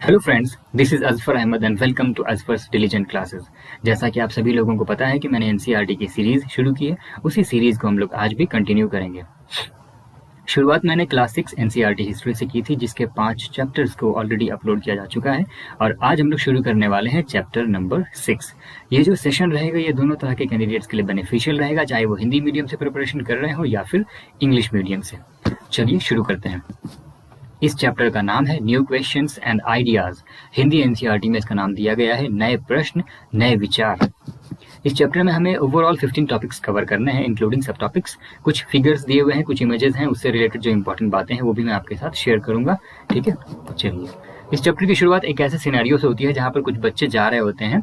Hello friends, this is Azfar Ahmad and welcome to Azfar's diligent classes. जैसा कि आप सभी लोगों को पता है कि मैंने एनसीईआरटी की सीरीज शुरू की है, उसी सीरीज को हम लोग आज भी कंटिन्यू करेंगे। शुरुआत मैंने क्लास 6 एनसीईआरटी हिस्ट्री से की थी, जिसके 5 चैप्टर्स को ऑलरेडी अपलोड किया जा चुका है और आज हम लोग शुरू करने वाले हैं चैप्टर नंबर 6। ये जो सेशन रहेगा ये दोनों तरह के कैंडिडेट्स के लिए बेनिफिशियल रहेगा, चाहे वो हिंदी मीडियम से प्रिपरेशन कर रहे हो या फिर इंग्लिश मीडियम से। चलिए शुरू करते हैं। इस चैप्टर का नाम है new questions and ideas. Hindi NCERT में इसका नाम दिया गया है नए प्रश्न नए विचार। इस चैप्टर में हमें ओवरऑल 15 टॉपिक्स कवर करने हैं, इंक्लूडिंग सब टॉपिक्स। कुछ फिगर्स दिए हुए हैं, कुछ इमेजेस हैं, उससे रिलेटेड जो इंपॉर्टेंट बातें हैं वो भी मैं आपके साथ शेयर करूंगा। ठीक है, चलिए। इस चैप्टर की शुरुआत एक ऐसे सिनेरियो से होती है जहाँ पर कुछ बच्चे जा रहे होते हैं,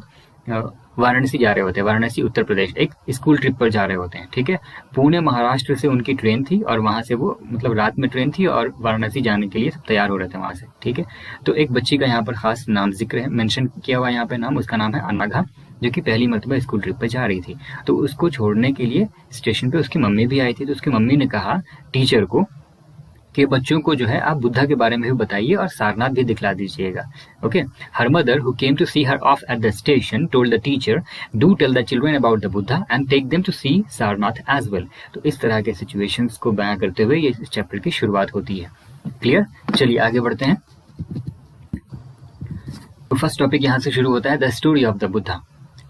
वाराणसी जा रहे होते हैं, वाराणसी उत्तर प्रदेश, एक स्कूल ट्रिप पर जा रहे होते हैं। ठीक है, पुणे महाराष्ट्र से उनकी ट्रेन थी और वहाँ से वो मतलब रात में ट्रेन थी और वाराणसी जाने के लिए सब तैयार हो रहे थे वहाँ से। ठीक है, तो एक बच्ची का यहाँ पर खास नाम जिक्र है, मेंशन किया हुआ यहाँ पे नाम, उसका नाम है अनघा, जो कि पहली मरतबा स्कूल ट्रिप पर जा रही थी। तो उसको छोड़ने के लिए स्टेशन पे उसकी मम्मी भी आई थी। तो उसकी मम्मी ने कहा टीचर को कि बच्चों को जो है आप बुद्धा के बारे में भी बताइए और सारनाथ भी दिखला दीजिएगा। Okay, her mother who came to see her off at the station told the teacher do tell the children about the Buddha and take them to see Sarnath as well. तो इस तरह के सिचुएशंस को बयां करते हुए ये इस चैप्टर की शुरुआत होती है। क्लियर? चलिए आगे बढ़ते हैं। तो फर्स्ट टॉपिक यहाँ से शुरू होता है the story of the Buddha.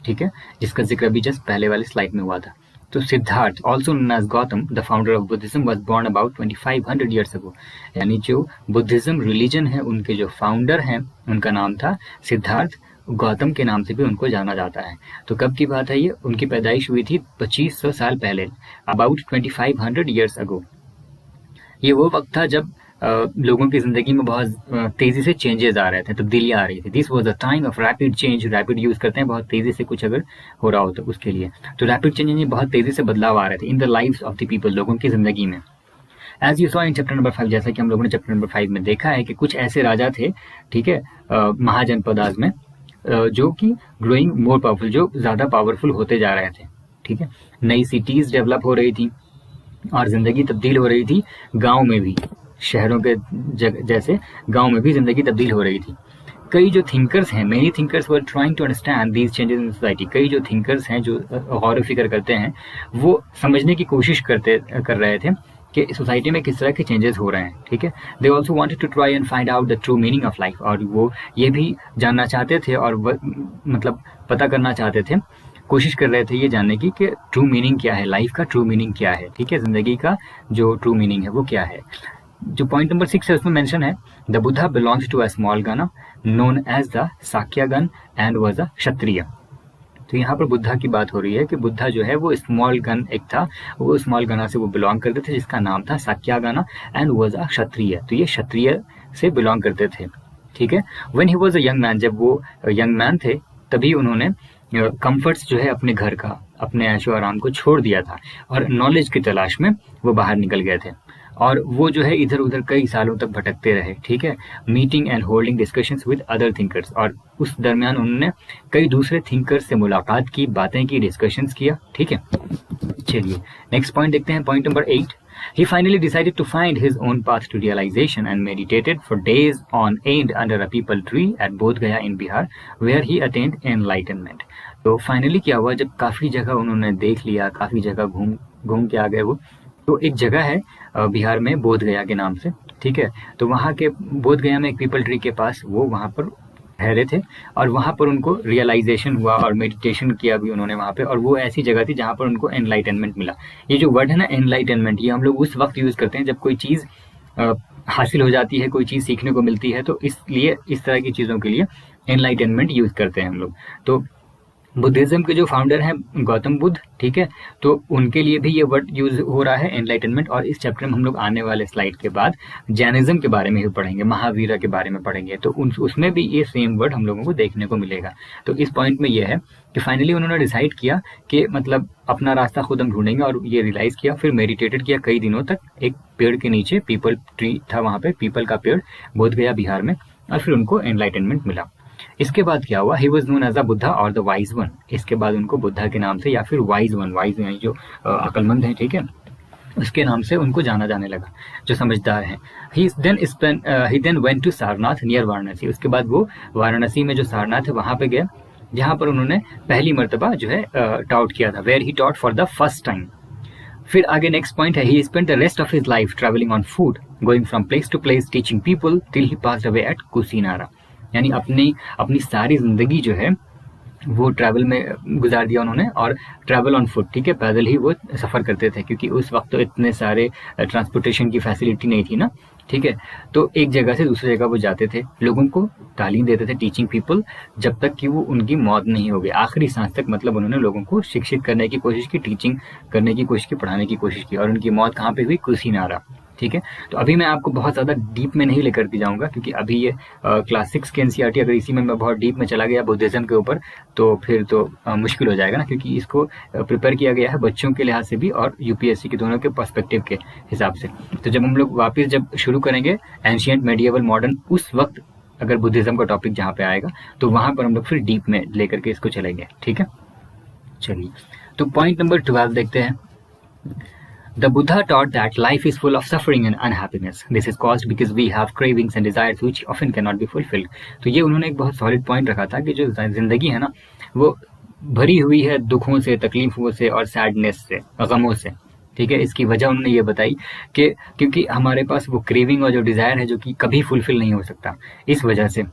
ठीक है, जिसका जिक्र अभी जस्ट पहले वाली स्लाइड में हुआ था। तो Siddhartha, also known as Gautam, the founder of Buddhism, was born about 2500 years ago. यानी जो बुद्धिज्म रिलीजन है उनके जो फाउंडर हैं उनका नाम था सिद्धार्थ, गौतम के नाम से भी उनको जाना जाता है। तो कब की बात है ये? उनकी पैदाइश हुई थी 2500 साल पहले, अबाउट 2500 ईयर्स अगो। ये वो वक्त था जब लोगों की जिंदगी में बहुत तेजी से चेंजेस आ रहे थे, तब्दीलियां आ रही थी। This was a time of rapid change. Rapid use करते हैं बहुत तेजी से कुछ अगर हो रहा हो तो उसके लिए। तो रैपिड चेंज यानी बहुत तेजी से बदलाव आ रहे थे in the lives of the people, लोगों की जिंदगी में। As you saw in chapter number 5, जैसा कि हम लोगों ने चैप्टर नंबर 5 में देखा है कि कुछ ऐसे राजा थे, ठीक है, महाजनपदाज में, जो कि ग्रोइंग मोर पावरफुल, जो ज्यादा पावरफुल होते जा रहे थे। ठीक है, नई सिटीज डेवलप हो रही थी और जिंदगी तब्दील हो रही थी। गांव में भी, शहरों के जैसे गांव में भी जिंदगी तब्दील हो रही थी। कई जो थिंकर्स हैं, many thinkers were trying to understand these changes in society. कई जो थिंकर्स हैं जो गौर फिक्र करते हैं, वो समझने की कोशिश कर रहे थे कि सोसाइटी में किस तरह के चेंजेस हो रहे हैं। ठीक है, they also wanted to try and find out the true meaning of life. और वो ये भी जानना चाहते थे और मतलब पता करना चाहते थे, कोशिश कर रहे थे ये जानने की कि ट्रू मीनिंग क्या है, लाइफ का ट्रू मीनिंग क्या है। ठीक है, जिंदगी का जो ट्रू मीनिंग है वो क्या है। जो पॉइंट नंबर 6 है उसमें मेंशन है the Buddha belongs to a small gana known as the Shakya gana and was a क्षत्रिय। तो यहाँ पर बुद्धा की बात हो रही है कि बुद्धा जो है वो स्मॉल गण एक था, वो स्मॉल गणा से वो बिलोंग करते थे, जिसका नाम था Sakya gana and was a क्षत्रिय। तो ये क्षत्रिय से बिलोंग करते थे। ठीक है, when he was a young man, जब वो यंग मैन थे तभी उन्होंने कंफर्ट्स जो है अपने घर का, अपने ऐशो आराम को छोड़ दिया था और नॉलेज की तलाश में वो बाहर निकल गए थे। और वो जो है इधर उधर कई सालों तक भटकते रहे। ठीक है, meeting and holding discussions with other thinkers. और उस दरमियान उन्होंने कई दूसरे थिंकर्स से मुलाकात की, बातें की, डिस्कशंस किया। ठीक है, चलिए नेक्स्ट पॉइंट देखते हैं, point number 8। He finally decided to find his own path to realization and meditated for days on end under a peepal tree at Bodh Gaya in Bihar, where he attained enlightenment. तो finally क्या हुआ, जब काफी जगह उन्होंने देख लिया, काफी जगह घूम के आ गए वो, तो एक जगह है बिहार में बोध गया के नाम से। ठीक है, तो वहाँ के बोध गया में एक पीपल ट्री के पास वो वहाँ पर ठहरे थे और वहाँ पर उनको रियलाइजेशन हुआ और मेडिटेशन किया भी उन्होंने वहाँ पे। और वो ऐसी जगह थी जहाँ पर उनको एनलाइटनमेंट मिला। ये जो वर्ड है ना एनलाइटनमेंट, ये हम लोग उस वक्त यूज करते हैं जब कोई चीज़ हासिल हो जाती है, कोई चीज़ सीखने को मिलती है, तो इसलिए इस तरह की चीज़ों के लिए एनलाइटनमेंट यूज करते हैं हम लोग। तो बुद्धिज्म के जो फाउंडर हैं गौतम बुद्ध, ठीक है, तो उनके लिए भी ये वर्ड यूज हो रहा है एनलाइटनमेंट। और इस चैप्टर में हम लोग आने वाले स्लाइड के बाद जैनिज्म के बारे में भी पढ़ेंगे, महावीरा के बारे में पढ़ेंगे, तो उसमें भी ये सेम वर्ड हम लोगों को देखने को मिलेगा। तो इस पॉइंट में ये है कि फाइनली उन्होंने डिसाइड किया कि मतलब अपना रास्ता खुद हम ढूंढेंगे, और ये रियलाइज किया, फिर मेडिटेटेड किया कई दिनों तक एक पेड़ के नीचे, पीपल ट्री था वहाँ पे, पीपल का पेड़, बोध गया बिहार में, और फिर उनको एनलाइटनमेंट मिला। इसके बाद क्या हुआ, he was known as a Buddha और द वाइज वन। इसके बाद उनको बुद्धा के नाम से या फिर वाइज वन, वाइज यानी जो अकलमंद है, ठीक है, उसके नाम से उनको जाना जाने लगा, जो समझदार हैं। He then went to Sarnath near Varanasi. उसके बाद वो वाराणसी में जो सारनाथ है वहाँ पे गए, जहाँ पर उन्होंने पहली मर्तबा जो है टॉट किया था, where he taught for the first time. फिर आगे नेक्स्ट पॉइंट है, he spent the rest of his life travelling on foot, going from place to place, teaching people till he passed away at Kushinara. यानी अपनी सारी जिंदगी जो है वो ट्रैवल में गुजार दिया उन्होंने, और ट्रैवल ऑन फुट, ठीक है, पैदल ही वो सफ़र करते थे, क्योंकि उस वक्त तो इतने सारे ट्रांसपोर्टेशन की फैसिलिटी नहीं थी ना, ठीक है। तो एक जगह से दूसरी जगह वो जाते थे, लोगों को तालीम देते थे, टीचिंग पीपल, जब तक कि वो उनकी मौत नहीं हो गई, आखिरी सांस तक। मतलब उन्होंने लोगों को शिक्षित करने की कोशिश की, टीचिंग करने की कोशिश की, पढ़ाने की कोशिश की, और उनकी मौत कहाँ पे हुई? कुशीनारा, ठीक है। तो अभी मैं आपको बहुत ज़्यादा डीप में नहीं लेकर के जाऊँगा, क्योंकि अभी ये क्लास 6 के एनसीईआरटी, अगर इसी में मैं बहुत डीप में चला गया बुद्धिज़्म के ऊपर, तो फिर तो मुश्किल हो जाएगा ना, क्योंकि इसको प्रिपेयर किया गया है बच्चों के लिहाज से भी और यूपीएससी के दोनों के पर्सपेक्टिव के हिसाब से। तो जब हम लोग वापस जब शुरू करेंगे एंशिएंट, मेडिएवल, मॉडर्न, उस वक्त अगर बुद्धिज़्म का टॉपिक जहाँ पे आएगा तो वहाँ पर हम लोग फिर डीप में लेकर के इसको चलेंगे, ठीक है। चलिए, तो पॉइंट नंबर 12 देखते हैं। The Buddha taught that life is full of suffering and unhappiness. This is caused because we have cravings and desires which often cannot be fulfilled. तो ये उन्होंने एक बहुत सॉलिड पॉइंट रखा था कि जो जिंदगी है ना, वो भरी हुई है दुखों से, तकलीफों से और सैडनेस से, गमों से, ठीक है। इसकी वजह उन्होंने ये बताई कि क्योंकि हमारे पास वो क्रेविंग और जो डिज़ायर है जो कि कभी फुलफिल नहीं हो सकता, इस वजह से।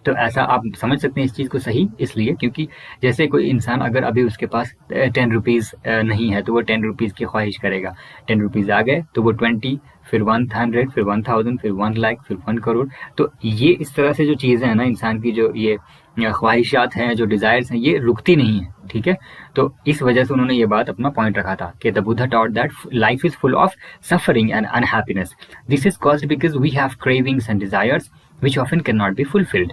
तो ऐसा आप समझ सकते हैं इस चीज़ को सही, इसलिए क्योंकि जैसे कोई इंसान अगर अभी उसके पास 10 रुपीज़ नहीं है तो वो 10 रुपीज़ की ख्वाहिश करेगा। 10 रुपीज़ आ गए तो वो 20, फिर 100, फिर 1000, फिर 1 लाख, फिर 1 करोड़। तो ये इस तरह से जो चीज़ें हैं ना, इंसान की जो ये ख्वाहिशात हैं, जो डिज़ायर्स हैं, ये रुकती नहीं है, ठीक है। तो इस वजह से उन्होंने ये बात अपना पॉइंट रखा था कि the Buddha taught that life is full of suffering and unhappiness. This is caused because we have cravings and desires which often can not be fulfilled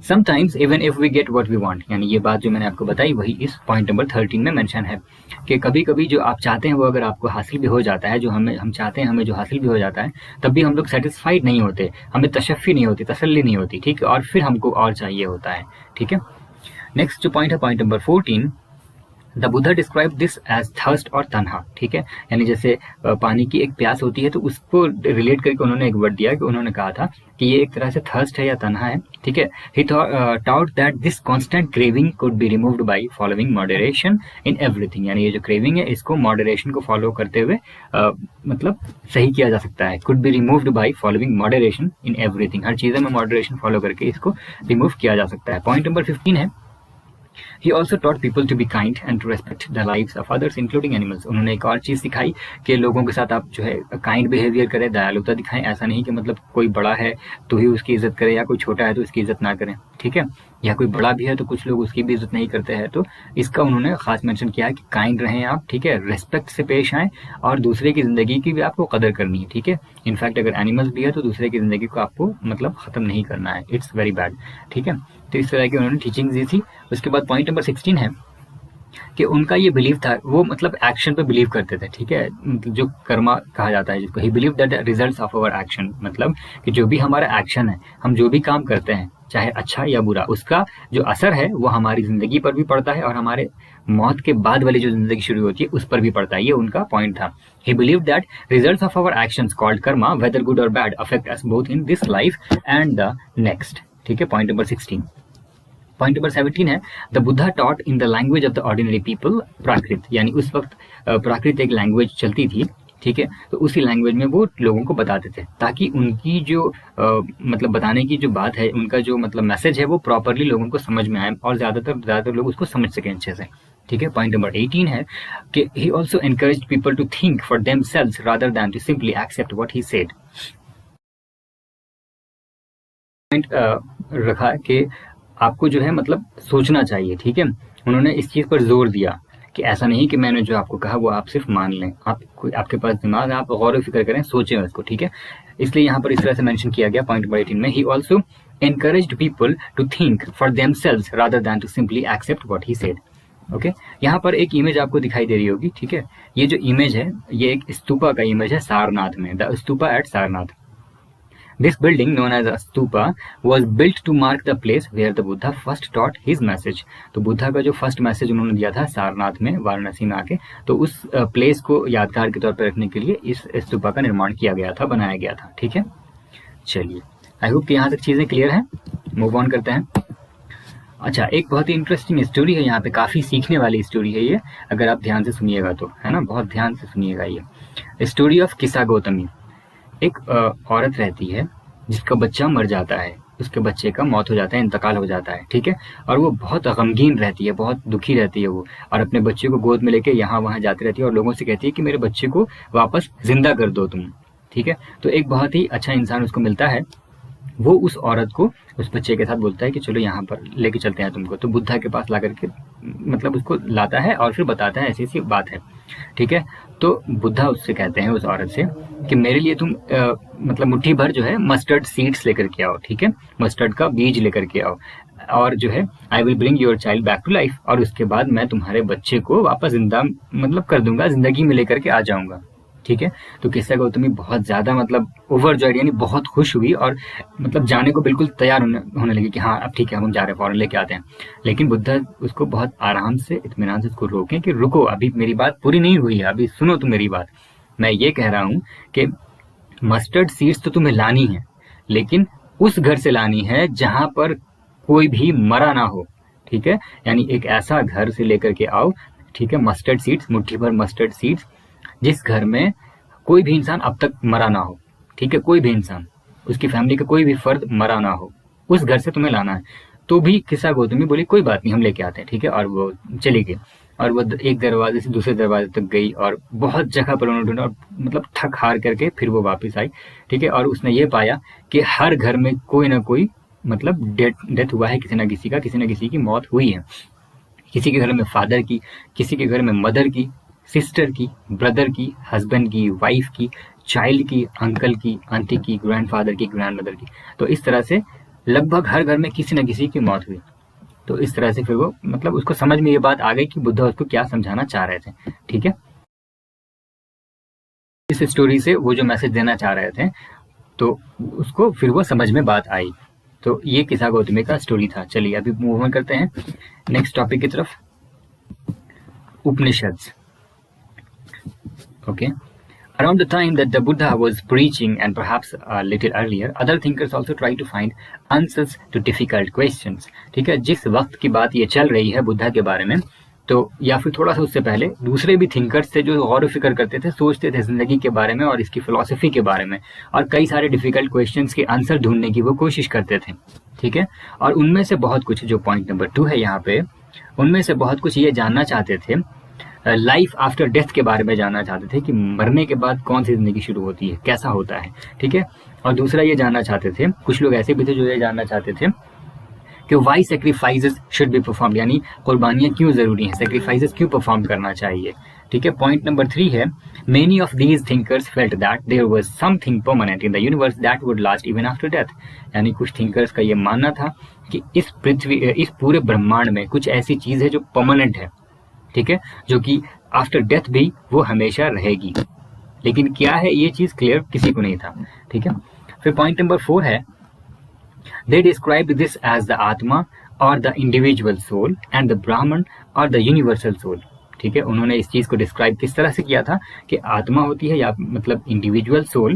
sometimes even if we get what we want. यानी ये बात जो मैंने आपको बताई वही इस point number 13 में मेंशन है कि कभी कभी जो आप चाहते हैं वो अगर आपको हासिल भी हो जाता है, जो हम चाहते हैं हमें जो हासिल भी हो जाता है, तब भी हम लोग सेटिस्फाइड नहीं होते, हमें तशफ़ी नहीं होती, तसल्ली नहीं होती, ठीक है, और फिर हमको और चाहिए होता है, ठीक है। नेक्स्ट जो पॉइंट है, point number 14, the Buddha describe this as thirst और तन्हा, ठीक है। यानी जैसे पानी की एक प्यास होती है तो उसको रिलेट करके उन्होंने एक वर्ड दिया कि उन्होंने कहा था कि ये एक तरह से थर्स्ट है या तन्हा है, ठीक है। He taught that this constant craving could be removed by following moderation in everything. यानी ये जो क्रेविंग है इसको मॉडरेशन को फॉलो करते हुए मतलब सही किया जा सकता है। Could be removed by following moderation in everything, हर चीज़ में मॉडरेशन फॉलो करके इसको रिमूव किया जा सकता है। पॉइंट नंबर 15 है, He also taught people to be kind and to respect the lives of others, including animals. उन्होंने एक और चीज़ सिखाई कि लोगों के साथ आप जो है काइंड बिहेवियर करें, दयालुता दिखाएं। ऐसा नहीं कि मतलब कोई बड़ा है तो ही उसकी इज्जत करें या कोई छोटा है तो उसकी इज्जत ना करें, ठीक है। या कोई बड़ा भी है तो कुछ लोग उसकी भी इज्जत नहीं करते हैं। तो इसका उन्होंने खास मेंशन किया है कि काइंड रहें आप, ठीक है, रेस्पेक्ट से पेश आएँ और दूसरे की ज़िंदगी की भी आपको कदर करनी है, ठीक है। इनफैक्ट अगर एनिमल्स भी है तो दूसरे की ज़िंदगी को आपको मतलब ख़त्म नहीं करना है, इट्स वेरी बैड, ठीक है। तो इस तरह की उन्होंने टीचिंग दी थी। उसके बाद पॉइंट नंबर 16 है कि उनका ये बिलीव था, वो मतलब एक्शन पे बिलीव करते थे, ठीक है, जो कर्मा कहा जाता है जिसको। He believe that the results of our action, मतलब कि जो भी हमारा एक्शन है, हम जो भी काम करते हैं चाहे अच्छा या बुरा, उसका जो असर है वो हमारी ज़िंदगी पर भी पड़ता है और हमारे मौत के बाद वाली जो ज़िंदगी शुरू होती है उस पर भी पड़ता है। ये उनका पॉइंट था। He believe that results of our actions called karma, whether good और bad, affect us both in this life and the next, ठीक है। Point number 16। पॉइंट नंबर 17 है, the Buddha taught in the language of the ordinary people, Prakrit. यानी उस वक्त प्राकृत एक language चलती थी, ठीक है, तो उसी लैंग्वेज में वो लोगों को बताते थे ताकि उनकी जो मतलब बताने की जो बात है, उनका जो मतलब मैसेज है वो प्रॉपरली लोगों को समझ में आए और ज़्यादातर लोग उसको समझ सकें अच्छे से, ठीक है। पॉइंट नंबर 18 है कि he also encouraged people to think for themselves rather than to simply accept what he said. Point रखा कि आपको जो है मतलब सोचना चाहिए, ठीक है। उन्होंने इस चीज़ पर जोर दिया कि ऐसा नहीं कि मैंने जो आपको कहा वो आप सिर्फ मान लें, आपके पास दिमाग है, आप गौर फिक्र करें, सोचें उसको, ठीक है। इसलिए यहाँ पर इस तरह से मेंशन किया गया पॉइंट नंबर 18 में, he also encouraged people to think for themselves rather than to simply accept what he said. Okay, यहाँ पर एक इमेज आपको दिखाई दे रही होगी, ठीक है। ये जो इमेज है ये एक स्तूपा का इमेज है सारनाथ में, the stupa at Sarnath. This building, known as a stupa, was built to mark the place where the Buddha first taught his message. तो बुद्धा का जो फर्स्ट मैसेज उन्होंने दिया था सारनाथ में, वाराणसी में आके, तो उस प्लेस को यादगार के तौर पर रखने के लिए इस स्तूपा का निर्माण किया गया था, बनाया गया था। ठीक है, चलिए, आई होप कि यहाँ तक चीज़ें क्लियर हैं। मूव ऑन करते हैं। अच्छा, एक बहुत ही इंटरेस्टिंग स्टोरी है यहाँ पे, काफ़ी सीखने वाली स्टोरी है ये, अगर आप ध्यान से सुनिएगा तो, है ना, बहुत ध्यान से सुनिएगा। ये स्टोरी ऑफ किसा गौतमी। एक औरत रहती है जिसका बच्चा मर जाता है, उसके बच्चे का मौत हो जाता है, इंतकाल हो जाता है। ठीक है, और वो बहुत गमगीन रहती है, बहुत दुखी रहती है वो, और अपने बच्चे को गोद में लेके यहाँ वहाँ जाती रहती है और लोगों से कहती है कि मेरे बच्चे को वापस जिंदा कर दो तुम। ठीक है, तो एक बहुत ही अच्छा इंसान उसको मिलता है, वो उस औरत को उस बच्चे के साथ बोलता है कि चलो यहाँ पर लेके चलते हैं तुमको। तो बुद्धा के पास ला करके मतलब उसको लाता है और फिर बताता है ऐसी ऐसी बात है। ठीक है, तो बुद्धा उससे कहते हैं, उस औरत से, कि मेरे लिए तुम मतलब मुट्ठी भर जो है मस्टर्ड सीड्स लेकर के आओ। ठीक है, मस्टर्ड का बीज लेकर के आओ, और जो है I will bring your child back to life, और उसके बाद मैं तुम्हारे बच्चे को वापस जिंदा मतलब कर दूंगा, जिंदगी में लेकर के आ जाऊंगा। ठीक है, तो किस्सा गौतमी बहुत ज़्यादा मतलब ओवरजॉयड, यानी बहुत खुश हुई और मतलब जाने को बिल्कुल तैयार होने लगी कि हाँ अब ठीक है हम जा रहे हैं, फौरन लेके आते हैं। लेकिन बुद्धा उसको बहुत आराम से, इत्मीनान से उसको रोकें कि रुको, अभी मेरी बात पूरी नहीं हुई है, अभी सुनो तुम मेरी बात। मैं ये कह रहा हूँ कि मस्टर्ड सीड्स तो तुम्हें लानी है, लेकिन उस घर से लानी है जहाँ पर कोई भी मरा ना हो। ठीक है, यानी एक ऐसा घर से लेकर के आओ। ठीक है, मस्टर्ड सीड्स, मुट्ठी भर मस्टर्ड सीड्स, जिस घर में कोई भी इंसान अब तक मरा ना हो। ठीक है, कोई भी इंसान, उसकी फैमिली का कोई भी फर्द मरा ना हो, उस घर से तुम्हें लाना है। तो भी किस्सा गौतमी बोली कोई बात नहीं, हम लेके आते हैं। ठीक है, और वो चली गई, और वो एक दरवाजे से दूसरे दरवाजे तक गई और बहुत जगह पर उन्होंने ढूंढा और मतलब थक हार करके फिर वो वापस आई। ठीक है, और उसने ये पाया कि हर घर में कोई ना कोई मतलब डेथ हुआ है, किसी ना किसी की मौत हुई है। किसी के घर में फादर की, किसी के घर में मदर की, सिस्टर की, ब्रदर की, हस्बैंड की, वाइफ की, चाइल्ड की, अंकल की, आंटी की, ग्रैंडफादर की, ग्रैंडमदर की। तो इस तरह से लगभग हर घर में किसी न किसी की मौत हुई। तो इस तरह से फिर वो मतलब उसको समझ में ये बात आ गई कि बुद्धा उसको क्या समझाना चाह रहे थे। ठीक है, इस स्टोरी से वो जो मैसेज देना चाह रहे थे तो उसको फिर वो समझ में बात आई। तो ये किस्सा गौतमी का स्टोरी था। चलिए अभी मूव ऑन करते हैं नेक्स्ट टॉपिक की तरफ, उपनिषद। Okay. Around the time that the Buddha was preaching, and perhaps a little earlier, other thinkers also tried to find answers to difficult questions. ठीक है, जिस वक्त की बात ये चल रही है बुद्धा के बारे में, तो या फिर थोड़ा सा उससे पहले दूसरे भी थिंकर्स थे जो गौर फिक्र करते थे, सोचते थे जिंदगी के बारे में और इसकी फिलॉसफी के बारे में, और कई सारे डिफिकल्ट क्वेश्चंस के आंसर ढूंढने की वो कोशिश करते थे। ठीक है, और उनमें से बहुत कुछ, जो पॉइंट नंबर 2 है यहाँ पे, उनमें से बहुत कुछ ये जानना चाहते थे, लाइफ आफ्टर डेथ के बारे में जानना चाहते थे कि मरने के बाद कौन सी जिंदगी शुरू होती है, कैसा होता है। ठीक है, और दूसरा ये जानना चाहते थे, कुछ लोग ऐसे भी थे जो ये जानना चाहते थे कि why sacrifices should be perform, यानी कुर्बानियाँ क्यों ज़रूरी हैं, सेक्रीफाइसेस क्यों परफॉर्म करना चाहिए। ठीक है, पॉइंट नंबर 3 है, many of these thinkers felt that there was something permanent in the universe that would last even after death. यानी कुछ थिंकर्स का ये मानना था कि इस पूरे ब्रह्मांड में कुछ ऐसी चीज़ है जो परमानेंट है। ठीक है, जो कि आफ्टर डेथ भी वो हमेशा रहेगी, लेकिन क्या है ये चीज क्लियर किसी को नहीं था। ठीक है, फिर पॉइंट नंबर 4 है, they describe this as the atma और the individual soul and the Brahman और द यूनिवर्सल सोल। ठीक है, उन्होंने इस चीज को डिस्क्राइब किस तरह से किया था कि आत्मा होती है या मतलब इंडिविजुअल सोल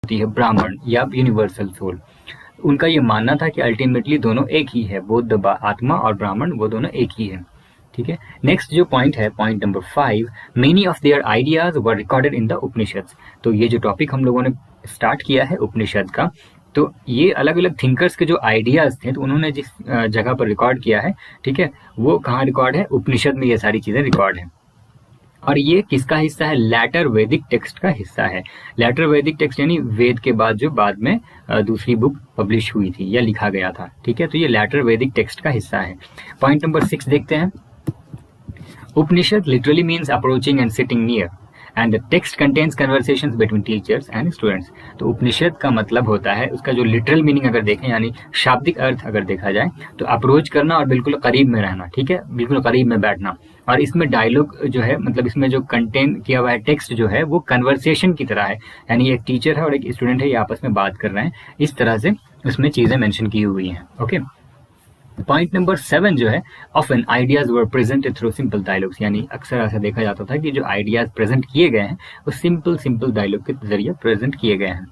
होती है, ब्राह्मण या यूनिवर्सल सोल। उनका ये मानना था कि अल्टीमेटली दोनों एक ही है, बोथ द आत्मा और ब्राह्मण वो दोनों एक ही है। ठीक है, नेक्स्ट जो पॉइंट है, point number 5, many of their ideas were recorded in the Upanishad. तो ये जो टॉपिक हम लोगों ने स्टार्ट किया है उपनिषद का, तो ये अलग अलग थिंकर्स के जो आइडियाज थे तो उन्होंने जिस जगह पर रिकॉर्ड किया है, ठीक है, वो कहाँ रिकॉर्ड है, उपनिषद में ये सारी चीजें रिकॉर्ड है। और ये किसका हिस्सा है, लैटर वैदिक टेक्स्ट का हिस्सा है। लैटर वैदिक टेक्स्ट यानी वेद के बाद जो बाद में दूसरी बुक पब्लिश हुई थी या लिखा गया था। ठीक है, तो ये लैटर वैदिक टेक्स्ट का हिस्सा है। पॉइंट नंबर 6 देखते हैं, Upanishad literally means approaching and sitting near, and the text contains conversations between teachers and students. तो उपनिषद का मतलब होता है, उसका जो लिटरल मीनिंग अगर देखें यानी शाब्दिक अर्थ अगर देखा जाए तो अप्रोच करना और बिल्कुल करीब में रहना, ठीक है, बिल्कुल करीब में बैठना। और इसमें डायलॉग जो है, मतलब इसमें जो कंटेन किया हुआ है टेक्स्ट जो है वो कन्वर्सेशन की तरह है, यानी एक टीचर है और एक स्टूडेंट है, ये आपस में बात कर रहे हैं, इस तरह से उसमें चीजें मेंशन की हुई हैं। ओके, पॉइंट नंबर 7 जो है, ऑफन आइडियाज वर प्रेजेंटेड थ्रू सिंपल डायलॉग्स, यानी अक्सर ऐसा देखा जाता था कि जो आइडियाज प्रेजेंट किए गए हैं वो सिंपल डायलॉग के जरिए प्रेजेंट किए गए हैं।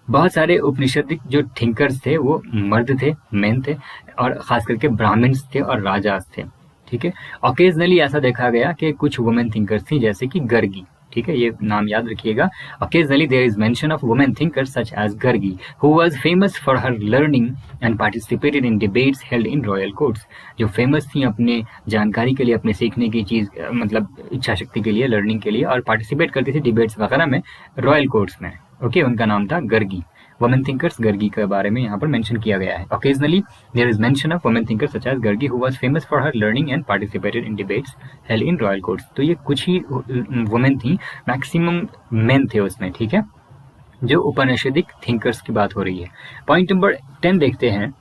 बहुत सारे उपनिषदिक जो थिंकर्स थे वो मर्द थे, मेन थे, और खास करके ब्राह्मण्स थे और राजास थे, ठीक है। ऑकेजनली ऐसा देखा गया कि कुछ वुमेन थिंकर्स थी, जैसे कि गर्गी, ठीक है, ये नाम याद रखिएगा। Occasionally there is mention of women thinkers such as Gargi, who was famous for her learning and participated in debates held in royal courts, जो फेमस थी अपने जानकारी के लिए, अपने सीखने की चीज, मतलब इच्छा शक्ति के लिए, लर्निंग के लिए, और पार्टिसिपेट करती थी डिबेट्स वगैरह में रॉयल कोर्ट्स में। ओके, उनका नाम था गर्गी। वुमेन थिंकर्स गर्गी के बारे में यहाँ पर मेंशन किया गया है। Occasionally there is mention of women thinkers such as Gargi who was famous for her learning and participated in debates held in royal courts. तो ये कुछ ही वुमेन थी, मैक्सिमम मेन थे उसमें, ठीक है, जो उपनिषदिक थिंकर्स की बात हो रही है। पॉइंट नंबर 10 देखते हैं,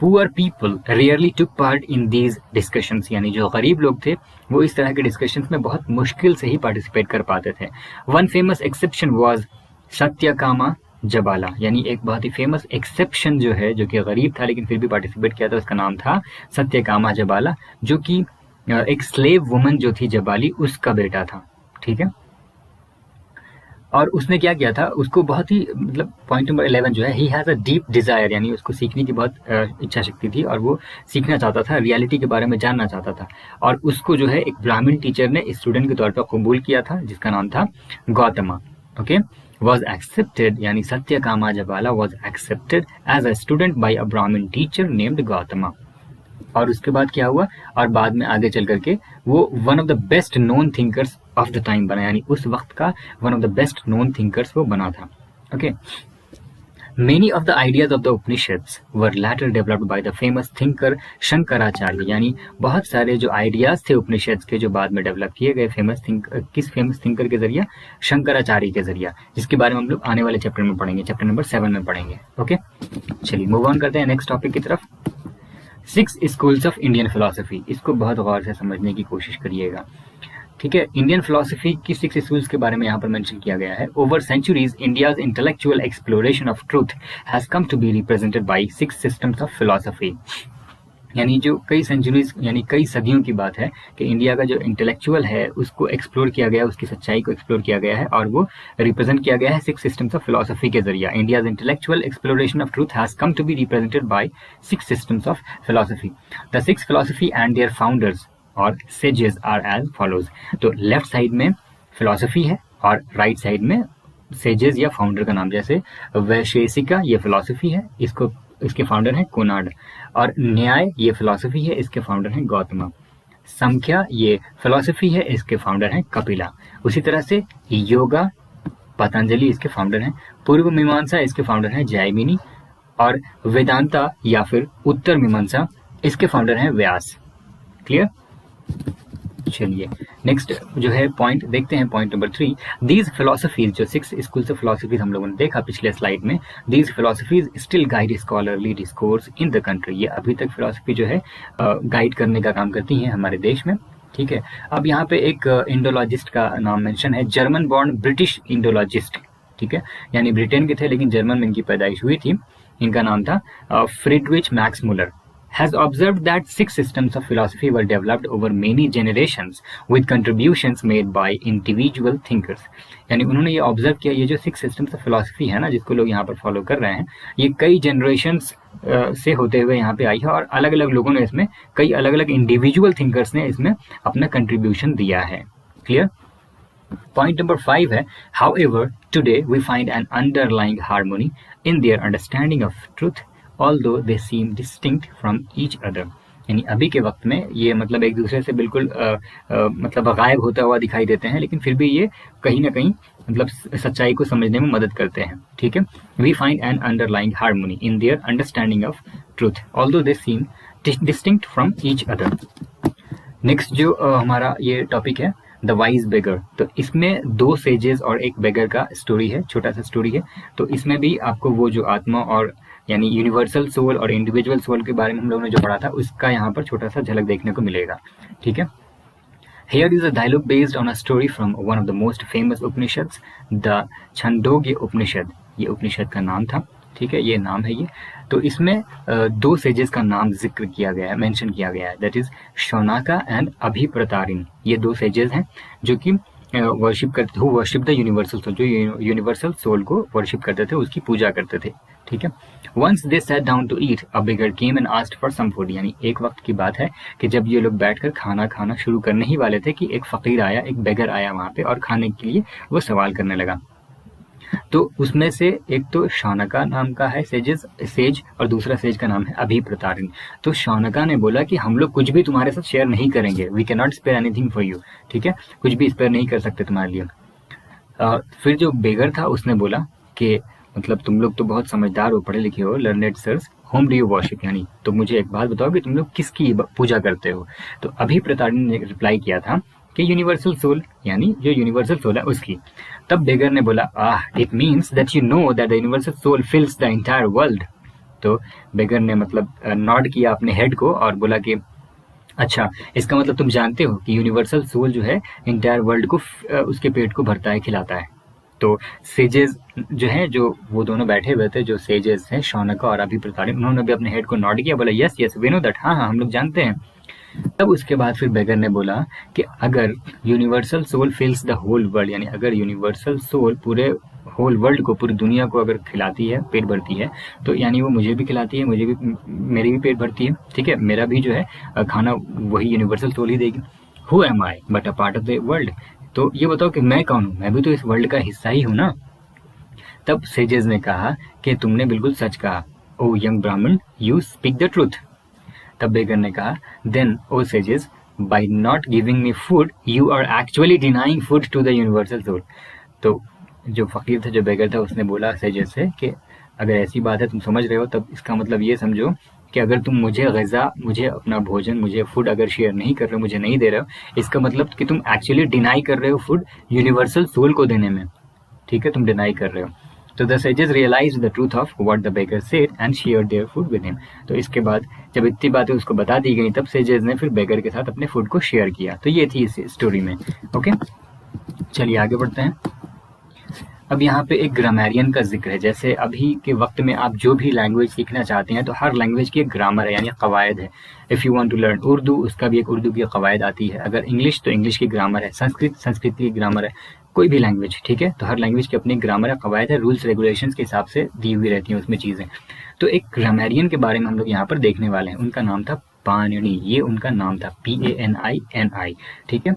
poor people rarely took part in these discussions, यानी जो गरीब लोग थे वो इस तरह के डिस्कशंस में बहुत मुश्किल से ही पार्टिसिपेट कर पाते थे। One famous exception was Satyakama जबाला, यानी एक बहुत ही फेमस एक्सेप्शन जो है, जो कि गरीब था लेकिन फिर भी पार्टिसिपेट किया था, उसका नाम था सत्यकामा जबाला, जो कि एक स्लेव वुमन जो थी जबाली, उसका बेटा था, ठीक है। और उसने क्या किया था, उसको बहुत ही, मतलब पॉइंट नंबर 11 जो है, he has a deep Dzire, यानी उसको सीखने की बहुत इच्छा शक्ति थी और वो सीखना चाहता था, रियलिटी के बारे में जानना चाहता था, और उसको जो है एक ब्राह्मण टीचर ने स्टूडेंट के तौर पर कबूल किया था, जिसका नाम था गौतमा। ओके, was accepted, यानी सत्यकामा जबाला was accepted as a student by a Brahmin teacher named Gautama। और उसके बाद क्या हुआ, और बाद में आगे चल करके वो one of the best known thinkers of the time बना, यानी उस वक्त का one of the best known thinkers वो बना था। Okay, Many of the ideas of the Upanishads were later developed by the famous thinker Shankaracharya, यानी बहुत सारे जो आइडियाज थे उपनिषद के जो बाद में डेवलप किए गए किस फेमस थिंकर के जरिए, शंकराचार्य के जरिए, जिसके बारे में हम लोग आने वाले चैप्टर में पढ़ेंगे, चैप्टर नंबर 7 में पढ़ेंगे। ओके, चलिए मूव ऑन करते हैं नेक्स्ट टॉपिक की तरफ। 6 स्कूल्स ऑफ इंडियन फिलोसफी, इसको बहुत गौर से समझने की कोशिश करिएगा, ठीक है। इंडियन फिलोसफी की 6 स्कूल्स के बारे में यहाँ पर मेंशन किया गया है। Over centuries India's intellectual exploration of truth has come to be represented by 6 systems of philosophy, यानी जो कई सेंचुरीज यानी कई सदियों की बात है कि इंडिया का जो इंटेलेक्चुअल है उसको एक्सप्लोर किया गया, उसकी सच्चाई को एक्सप्लोर किया गया है और वो रिप्रेजेंट किया गया है 6 सिस्टम्स ऑफ फिलोसफी के जरिए। India's intellectual exploration of truth has come to be represented by 6 systems of philosophy. The 6 philosophy and their founders और सेजेस आर एज फॉलोज। तो लेफ्ट साइड में फिलोसफी है और राइट साइड में sages या founder का नाम, जैसे वैशेषिका ये फिलोसफी है, इसके फाउंडर हैं कोनाड, और न्याय ये फिलोसफी है, इसके फाउंडर हैं गौतम। संख्या ये फिलोसफी है, इसके फाउंडर हैं कपिला। उसी तरह से योगा पतंजलि इसके फाउंडर हैं, पूर्व मीमांसा इसके फाउंडर हैं जैमिनी, और वेदांता या फिर उत्तर मीमांसा इसके फाउंडर हैं व्यास। क्लियर? चलिए नेक्स्ट जो है पॉइंट देखते हैं, पॉइंट नंबर 3। दीज फिलोसफीज, जो 6 स्कूल्स ऑफ फिलोसफीज हम लोगों ने देखा पिछले स्लाइड में, these philosophies still guide scholarly discourse in the country. ये अभी तक फिलोसफी जो है गाइड करने का काम करती हैं हमारे देश में, ठीक है। अब यहाँ पे एक इंडोलॉजिस्ट का नाम मेंशन है, जर्मन बॉर्न ब्रिटिश इंडोलॉजिस्ट, ठीक है, यानी ब्रिटेन के थे लेकिन जर्मन में इनकी पैदाइश हुई थी। इनका नाम था Friedrich Max Muller. has observed that 6 systems of philosophy were developed over many generations with contributions made by individual thinkers। यानी उन्होंने ये ऑब्जर्व किया, ये जो 6 systems of philosophy है ना, जिसको लोग यहाँ पर फॉलो कर रहे हैं, ये कई जनरेशंस से होते हुए यहाँ पे आई है और अलग अलग लोगों ने इसमें, कई अलग अलग इंडिविजुअल थिंकर्स ने इसमें अपना कंट्रीब्यूशन दिया है। क्लियर? पॉइंट नंबर 5 है, however today we find an underlying harmony in their understanding of truth although they seem distinct from each other। यानी अभी के वक्त में ये मतलब एक दूसरे से बिल्कुल मतलब गायब होता हुआ दिखाई देते हैं, लेकिन फिर भी ये कहीं ना कहीं मतलब सच्चाई को समझने में मदद करते हैं, ठीक है। We find an underlying harmony in their understanding of truth although they seem distinct from each other. Next जो हमारा ये टॉपिक है द वाइज बेगर। तो इसमें 2 सेजेस और एक बेगर का स्टोरी है, छोटा सा स्टोरी है। तो इसमें भी आपको वो जो आत्मा और यानी यूनिवर्सल सोल और इंडिविजुअल सोल के बारे में हम लोगों ने जो पढ़ा था उसका यहाँ पर छोटा सा झलक देखने को मिलेगा। ठीक है, Here is a dialogue based on a story from one of the most famous Upanishads, the Chandogya उपनिषद। ये उपनिषद का नाम था, ठीक है, ये नाम है ये। तो इसमें 2 सेजेस का नाम जिक्र किया गया है, मेंशन किया गया है, that is Shaunaka and Abhipratarin. ये 2 सेजेस हैं जो कि वर्शिप करते, who worship the universal soul, जो यूनिवर्सल सोल को वर्शिप करते थे, उसकी पूजा करते थे। ठीक है, once they sat down to eat a beggar came and asked for some food. यानी एक वक्त की बात है कि जब ये लोग बैठकर खाना खाना शुरू करने ही वाले थे कि एक फकीर आया, एक बेगर आया वहां पे और खाने के लिए वो सवाल करने लगा। तो उसमें से एक तो शौनका नाम का है सेज और दूसरा सेज का नाम है अभिप्रतारिणी। तो शौनका ने बोला कि हम लोग कुछ भी तुम्हारे साथ शेयर नहीं करेंगे, we can not spare anything for you. ठीक है, कुछ भी स्पेयर नहीं कर सकते तुम्हारे लिए। फिर जो बेगर था उसने बोला कि मतलब तुम लोग तो बहुत समझदार हो, पढ़े लिखे हो, learned sirs, whom do you worship, यानी तो मुझे एक बात बताओ कि तुम लोग किसकी पूजा करते हो। तो अभिप्रतारिणी ने रिप्लाई किया था कि यूनिवर्सल सोल, यानी जो यूनिवर्सल सोल है उसकी। तब बेगर ने बोला, it means that you know that the universal soul fills the entire world. तो बेगर ने मतलब नॉड किया अपने हेड को और बोला कि अच्छा, इसका मतलब तुम जानते हो कि यूनिवर्सल सोल जो है एंटायर वर्ल्ड को उसके पेट को भरता है, खिलाता है। तो सेजेस जो है, जो वो दोनों बैठे हुए थे, जो सेजेस हैं शौनका और अभिप्रतारिणी, उन्होंने भी अपने हेड को नॉड किया, बोला yes yes we know that, हाँ हाँ हम लोग जानते हैं। तब उसके बाद फिर बेगर ने बोला कि अगर universal soul fills the whole world, यानी अगर यूनिवर्सल सोल पूरे होल वर्ल्ड को, पूरी दुनिया को अगर खिलाती है, पेट भरती है, तो यानी वो मुझे भी खिलाती है, मुझे भी, मेरी भी पेट भरती है। ठीक है, मेरा भी जो है खाना वही यूनिवर्सल सोल ही देगी। Who am I but a part of the world. तो ये बताओ कि मैं कौन हूँ, मैं भी तो इस वर्ल्ड का हिस्सा ही हूँ ना। तब सेजेस ने कहा कि तुमने बिल्कुल सच कहा, O young Brahmin, you speak the truth. तब बेगर ने कहा, then O sages, by not giving me food you are actually denying food to the universal soul. तो जो फकीर था, जो बेगर था, उसने बोला सेजेस से कि अगर ऐसी बात है, तुम समझ रहे हो, तब इसका मतलब ये समझो कि अगर तुम मुझे ग़िज़ा, मुझे अपना भोजन, मुझे फूड अगर शेयर नहीं कर रहे हो, मुझे नहीं दे रहे हो, इसका मतलब कि तुम एक्चुअली डिनाई कर रहे हो फूड यूनिवर्सल सोल को देने में। ठीक है, तुम डिनाई कर रहे हो। तो the sages realise the truth of what the beggar said and share their food with him. तो इसके बाद जब इतनी बातें उसको बता दी गई, तब सेजेस ने फिर बेगर के साथ अपने फूड को शेयर किया। तो ये थी इस स्टोरी में। ओके, चलिए आगे बढ़ते हैं। अब यहाँ पे एक ग्रामेरियन का जिक्र है। जैसे अभी के वक्त में आप जो भी लैंग्वेज सीखना चाहते हैं, तो हर लैंग्वेज की एक ग्रामर है, यानी कवायद है। If you want to learn Urdu, उसका भी एक उर्दू की कवायद आती है। अगर इंग्लिश, तो इंग्लिश की ग्रामर है। संस्कृत की ग्रामर है। कोई भी लैंग्वेज, ठीक है, तो हर लैंग्वेज की अपनी ग्रामर है, कवायद है, रूल्स रेगुलेशंस के हिसाब से दी हुई रहती हैं उसमें चीज़ें। तो एक ग्रामेरियन के बारे में हम लोग यहाँ पर देखने वाले हैं। उनका नाम था पाणिनि, ये उनका नाम था, PANINI। ठीक है,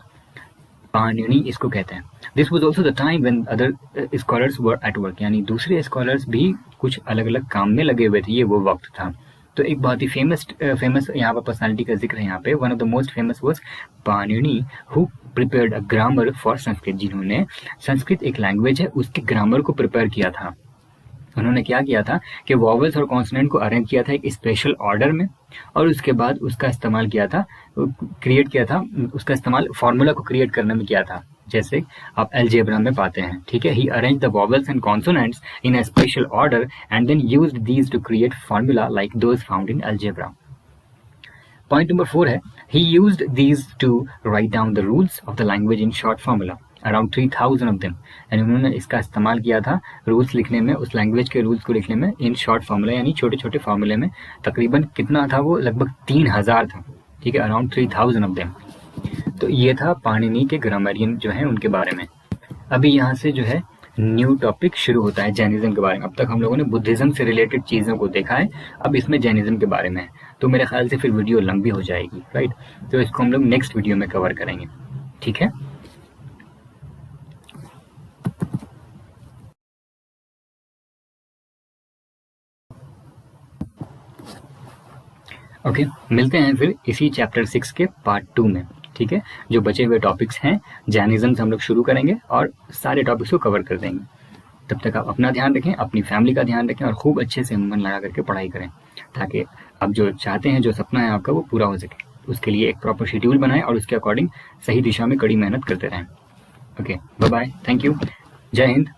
पाणिनि इसको कहते हैं। This was also the time when other scholars were at work, यानी दूसरे स्कॉलर्स भी कुछ अलग अलग काम में लगे हुए थे, ये वो वक्त था। तो एक बहुत ही फेमस यहाँ पर पर्सनालिटी का जिक्र है यहाँ पे। One of the most famous was Panini, who prepared a grammar for Sanskrit, जिन्होंने संस्कृत एक लैंग्वेज है उसके ग्रामर को प्रिपेयर किया था। उन्होंने क्या किया था कि वॉवल्स और कॉन्सोनेंट को अरेंज किया था एक स्पेशल ऑर्डर में, और उसके बाद उसका इस्तेमाल किया था, क्रिएट किया था, उसका इस्तेमाल फार्मूला को क्रिएट करने में किया था, जैसे आप अलजेब्रा में पाते हैं। ठीक है, he arrange the vowels and consonants in a special order and then used these to create formula like those found in algebra. Point number 4 है, he used these to write down the rules of the language in short formula, around 3000 of them। यानी उन्होंने इसका इस्तेमाल किया था rules लिखने में, उस लैंग्वेज के रूल्स को लिखने में, इन शॉर्ट फार्मूला, यानी छोटे छोटे फार्मूले में। तकरीबन कितना था वो, लगभग 3000 था। ठीक है, अराउंड 3000 ऑफ देम। तो ये था पाणिनि के ग्रामरियन जो है उनके बारे में। अभी यहाँ से जो है न्यू टॉपिक शुरू होता है जैनिज्म के बारे में। अब तक हम लोगों ने बुद्धिज्म से रिलेटेड चीज़ों को देखा है, अब इसमें जैनिज्म के बारे में है। तो मेरे ख्याल से फिर वीडियो लंबी हो जाएगी, राइट। तो इसको हम लोग नेक्स्ट वीडियो में कवर करेंगे, ठीक है। ओके, मिलते हैं फिर इसी चैप्टर 6 के पार्ट 2 में, ठीक है। जो बचे हुए टॉपिक्स हैं जैनिज्म से हम लोग शुरू करेंगे और सारे टॉपिक्स को कवर कर देंगे। तब तक आप अपना ध्यान रखें, अपनी फैमिली का ध्यान रखें और खूब अच्छे से मन लगा करके पढ़ाई करें, ताकि आप जो चाहते हैं, जो सपना है आपका, वो पूरा हो सके। उसके लिए एक प्रॉपर शेड्यूल बनाएं और उसके अकॉर्डिंग सही दिशा में कड़ी मेहनत करते रहें। Okay, bye bye, thank you, जय हिंद।